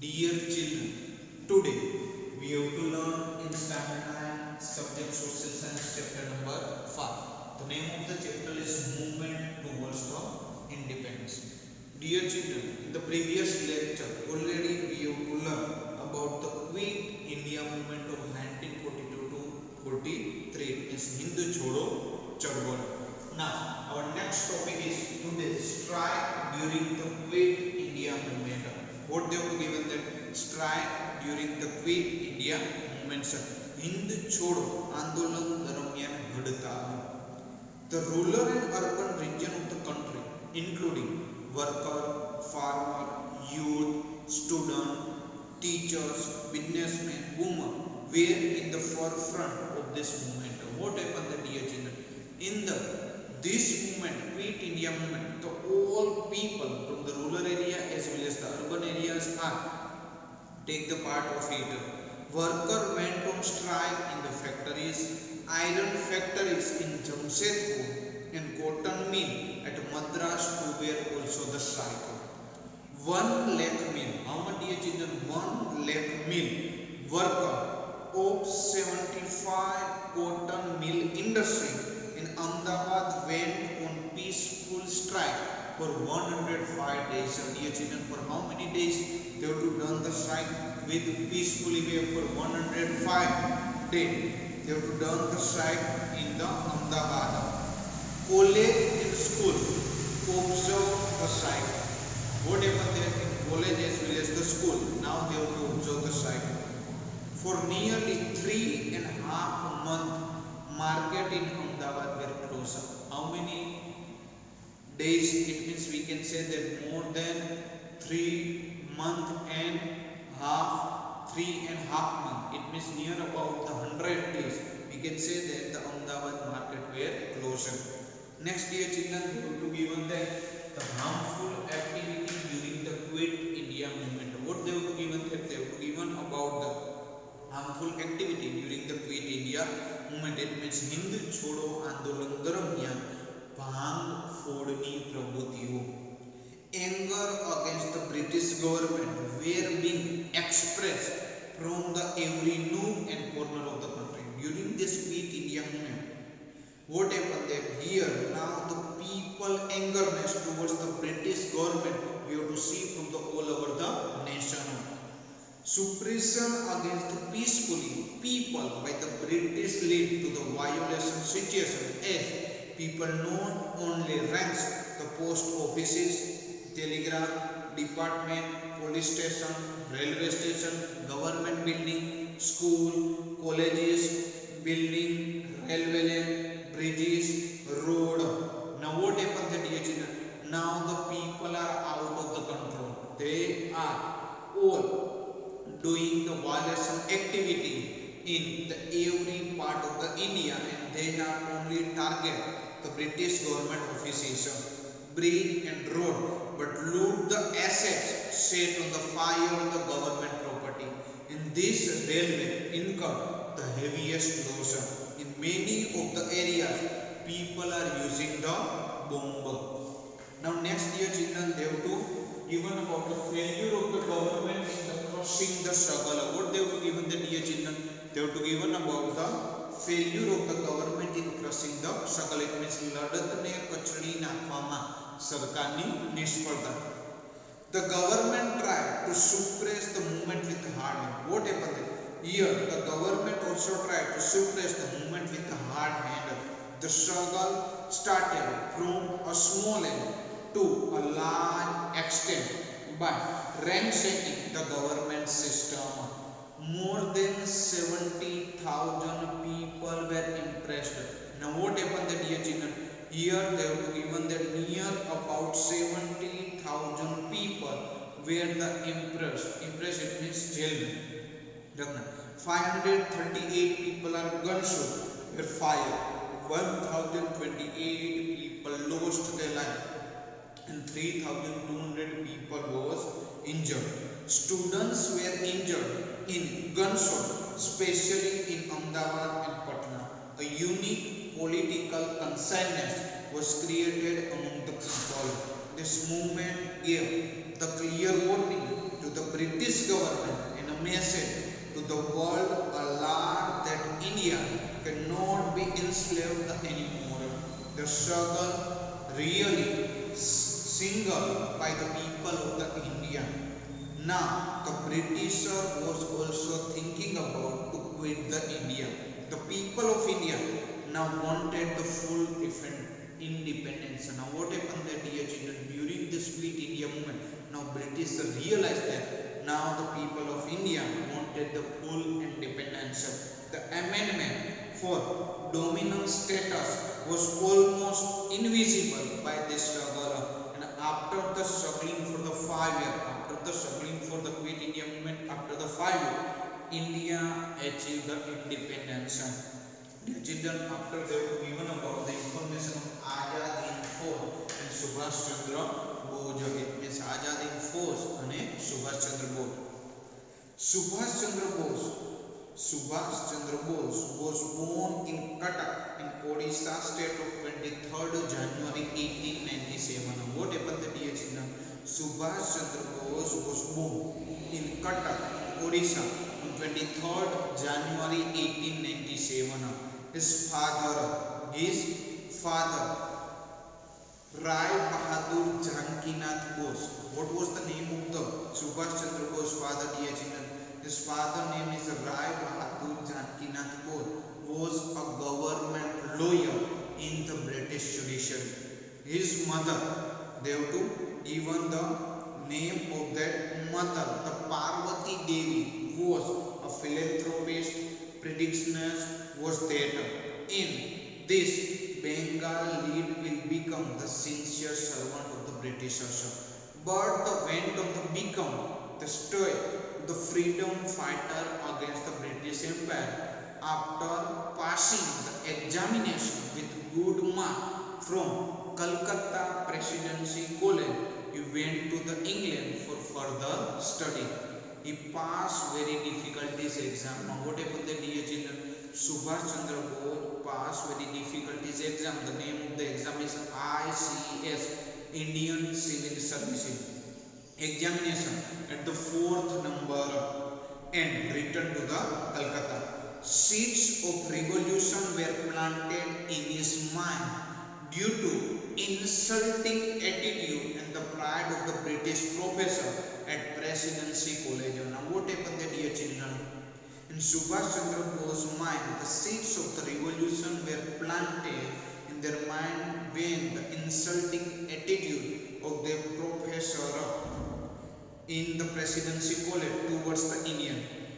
Dear children, today we have to learn in standard 9 subject social science chapter number 5. The name of the chapter is Movement Towards the Independence. Dear children, in the previous lecture already we have to learn about the Quit India movement of 1942 to 43. It is Hindu Chodo Chadwal. Now our next topic is today strike during the Quit India movement. What they have given that strike during the Quit India movement છે હિન્દ છોડો આંદોલન દરમિયાન હડતાલ. The rural and urban region of the country including worker, farmer, youth, student, teachers, businessmen, women were in the forefront of this movement. What happened that dear children? In this movement, Quit India movement, the all people from the rural area as well as the urban areas are take the part of it. Worker went on strike in the factories, iron factories in Jamshedpur and cotton mill at Madras too were also the strike. 1 lakh mill, how much dear children? 1 lakh mill worker of 75 cotton mill industry in Ahmedabad went on peaceful strike for 105 days. Dear children, for how many days they have to done the strike with peacefully way for 105 days? They have to done the strike in the Ahmedabad. College and school observe the strike. What happened there in college as well as the school? Now they have to observe the strike. For nearly 3.5 months, market in Ahmedabad were closed. How many days? It means we can say that more than 3.5 months. It means near about the 100 days. We can say that the Ahmedabad market were closed. Next dear children, we have to given that the harmful activity during the Quit India movement. What they have to given that? They have to given about the harmful activity during the Quit India movement. It means Hind Chodo આંદોલન દરમિયાન ભાંગ ફોડની પ્રવૃત્તિઓ. Anger against the British government were being expressed from the every nook and corner of the country during this Quit India movement. What happened that here now the people angerness towards the British government we have to see from the all over the nation. Suppression against the peacefully people by the British led to the violation situation as people not only ranks the post offices, telegraph department, police station, railway station, government building, school, colleges, building, railway line, bridges, road. Now what happened that dear children? Now the people are out of the control. They are all doing the violation activity in the every part of the India and they are only target the British government offices, bridge and road, but loot the assets, set on the fire the government property. In this railway incurred the heaviest loss. In many of the areas people are using the bomb. Now next dear children, they have to given about the failure of the government in the crushing the struggle. What they have to given the dear children? They have to given about the failure of the government in crushing the struggle. It means લડતને કચડી નાખવામાં સરકારની નિષ્ફળતા. The government tried to suppress the movement with hard hand. What happened here? The government also tried to suppress the movement with a hard hand. The struggle started from a small end to a large extent by ransacking the government system. More than 70,000 people were impressed. Now what happened that dear children? Here they have given that near about 70,000 people were the impressed. Impressed it means jailed. 538 people are gunshot were fired. 1,028 people lost their life and 3,200 people was injured. Students were injured in gunshot, especially in Ahmedabad and Patna. A unique political consciousness was created among the people. This movement gave the clear warning to the British government message to the world alarmed that India cannot be enslaved anymore. The struggle really singled by the people of the India. Now the British was also thinking about to quit the India. The people of India now wanted the full independence. Now what happened there, dear children, during the split India movement? Now British realized that now the people of India wanted the full independence. The amendment for dominant status was almost invisible by this struggle. And after the struggling for the 5 years, after the struggling for the quit India movement, after the 5 years, India achieved the independence. Dear children, after they were given about the information of Azad Hind Force and Subhash Chandra Bose, it means Azad Hind Force and Subhash Chandra Bose. Subhash Chandra Bose was born in Cuttack in Odisha state of 23rd January 1897. What happened there, dear children? Subhash Chandra Bose was born in Cuttack in Odisha on 23rd January 1897. His father, Rai Bahadur Janakinath Bose. What was the name of the Subhash Chandra Bose father, dear children? His father name is Rai Bahadur Janakinath Bose. Was a government lawyer in the British judiciary. His mother, they have to given the name of that mother, the Parvati Devi, was a philanthropist, predictionist, was there. In this, Bengal lead will become the sincere servant of the Britishers. But the went on to become the stoic, the freedom fighter against the British Empire. After passing the examination with good mark from Calcutta Presidency College, he went to the England for further study. He passed very difficulties exam. Now what happened there, dear children? Subhash Chandra Bose passed very difficulties exam. The name of the exam is ICS, Indian Civil Services examination at the 4th number and returned to the Calcutta. Seeds of revolution were planted in his mind due to insulting attitude and the pride of the British professor at Presidency College. Now what happened there, dear children? In Subhash Chandra Bose's mind, the seeds of the revolution were planted in their mind when the insulting attitude of their professor in the Presidency College towards the Indian.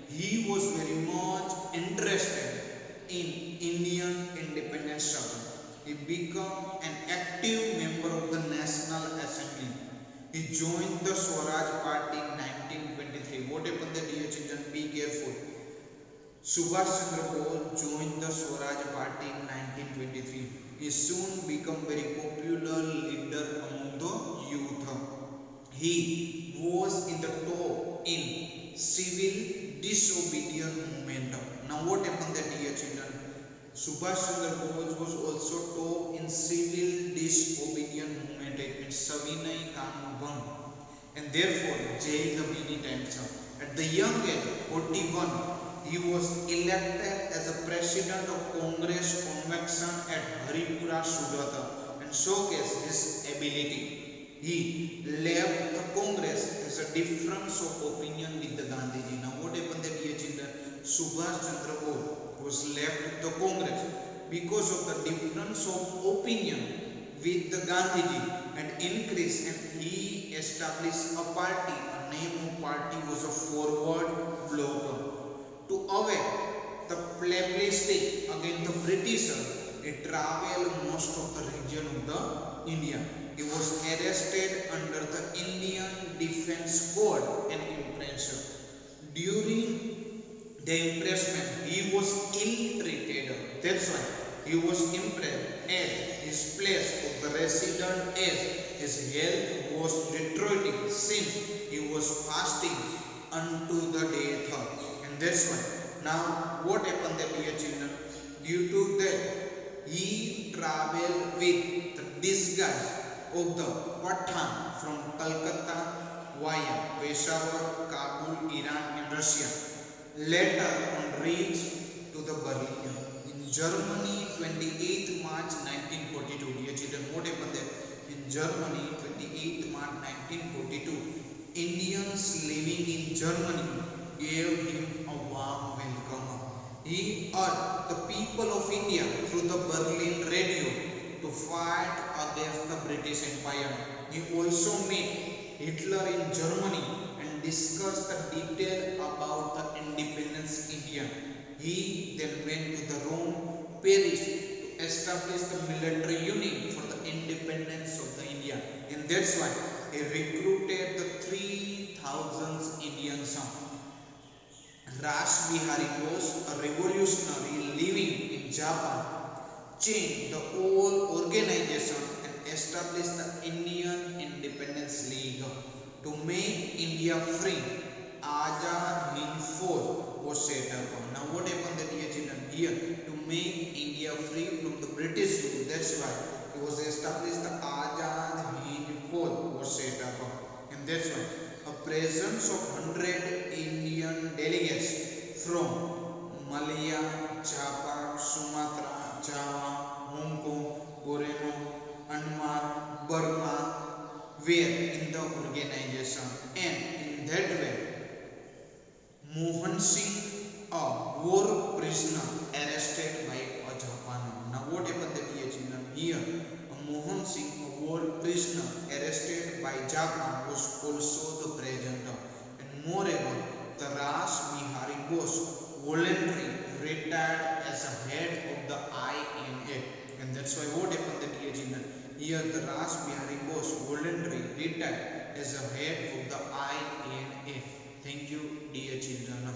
He was very much interested in Indian independence struggle. He became an active member of the National Assembly. He joined the Swaraj Party in 1923. What happened there, dear children? Be careful. Subhash Chandra Bose joined the Swaraj Party in 1923. He soon became very popular leader among the youth. He was in the top in civil disobedience movement. Now what happened there, dear children? Subhash Chandra Bose was also top in civil disobedience movement. It means Savinay Kanun Bhang, and therefore jailed many times. At the young age, 41, he was elected as a president of Congress convention at Haripura, Surat, and showcased his ability. He left the Congress as a difference of opinion with the Gandhiji. Now what happened there, dear children? Subhash Chandra Bose was left the Congress because of the difference of opinion with the Gandhiji and increased, and he established a party. A name of party was a Forward Bloc. To avoid the plebiscite against the Britishers, he travelled most of the region of the India. He was arrested under the Indian Defence Code and imprisoned. During the imprisonment, he was ill-treated. That's why he was imprisoned at his place of the residence as his health was deteriorating since he was fasting unto the death. And that's why. Now, what happened there, dear children? Due to that, he travelled with the disguise of the Pathan from Calcutta via Peshawar, Kabul, Iran, and Russia. Later on reached to the Berlin. In Germany, 28th March 1942. Dear children, what happened there? In Germany, 28th March 1942, Indians living in Germany gave him a warm welcome. He urged the people of India through the Berlin radio to fight against the British Empire. He also met Hitler in Germany and discussed the detail about the independence India. He then went to the Rome, Paris to establish the military unit for the independence of the India. And that's why he recruited the 3,000 Indians. Ras Bihari Bose, a revolutionary living in Japan, changed the whole organization and established the Indian Independence League to make India free. Azad Hind Fauj was set up. Now what happened that dear children here to make India free from the British rule? That's why it was established. The Azad Hind Fauj was set up, and that's why a presence of 100 Indian delegates from Malaya, Java, Sumatra, Java, Hong Kong, Borneo, Myanmar, Burma were in the organization, and in that way Mohan Singh, a war prisoner arrested by a Japan. Now what happened that dear children here? Mohan Singh, a war prisoner arrested by Japan, was also the present. And moreover, the Ras Bihari Bose voluntarily retired as a head of the INA. And that's why what happened that dear children here the Ras Bihari Bose voluntarily retired as a head of the INA. Thank you, dear children.